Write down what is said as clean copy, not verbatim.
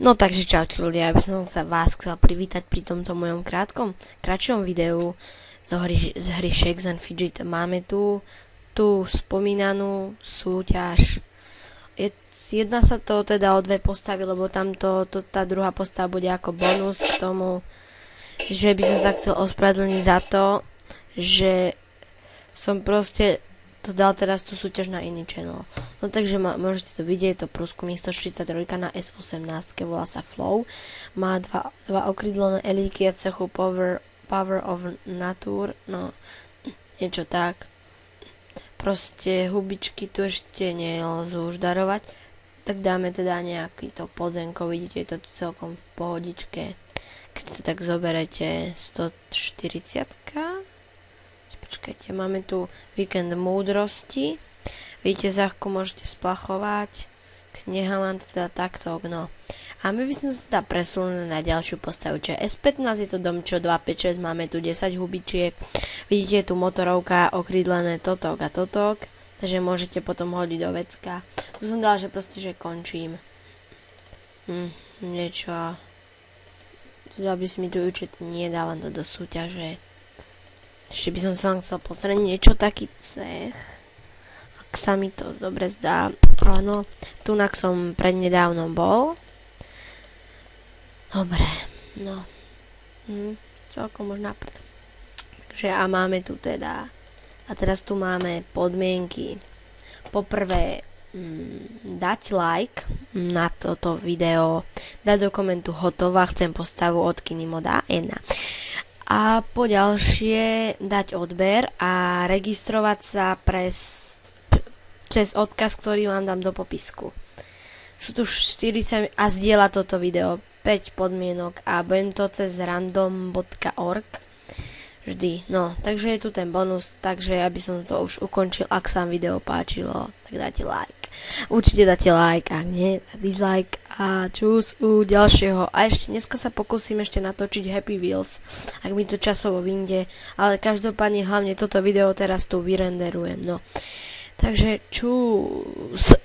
No takže čaute ľudia, ja by som sa vás chcel privítať pri tomto mojom kratšom videu z hry Shakes and Fidget. Máme tu spomínanú súťaž. Jedná sa to teda o dve postavy, lebo tamto tá druhá postava bude ako bonus k tomu, že by som sa chcel ospravedlniť za to, že som proste to dal teraz tú súťaž na iný channel. No takže môžete to vidieť, je to prúskumník 143 na S18, volá sa Flow. Má dva okrydlené elíky a cechu Power of Nature, no niečo tak. Proste hubičky tu ešte nelzú už darovať, tak dáme teda nejaký to podzenko, vidíte, je to tu celkom v pohodičke. Keď to tak zoberete 140. Počkajte, máme tu víkend múdrosti. Vidíte, za ako môžete splachovať. Kniha mám teda takto, no. A my by sme sa teda presunuli na ďalšiu postavu, čo je S15, je to domčo 256, máme tu 10 hubičiek. Vidíte, je tu motorovka, okrídlené totok a totok, takže môžete potom hodiť do vecka. Tu som dal, že proste, že končím. Niečo. Teda by si mi tu účet nedal len to do súťaže. Ešte by som sa chcel pozrieť niečo taký cech. Ak sa mi to dobre zdá. Áno, tunak som prednedávnom bol. Dobre, no. Celkom možná prd. Takže a máme tu teda. A teraz tu máme podmienky. Poprvé, dať like na toto video. Dať do komentu hotová, chcem postavu od Kinimoda 1. A po ďalšie dať odber a registrovať sa cez odkaz, ktorý vám dám do popisku. Sú tu 40 a zdieľa toto video 5 podmienok a budem to cez random.org vždy. No, takže je tu ten bonus, takže aby som to už ukončil, ak sa vám video páčilo, tak dáte like. Určite dáte like, ak nie, tak dislike a čus u ďalšieho. A ešte dneska sa pokúsim ešte natočiť Happy Wheels, ak mi to časovo vyjde, ale každopádne hlavne toto video teraz tu vyrenderujem, no. Takže čus.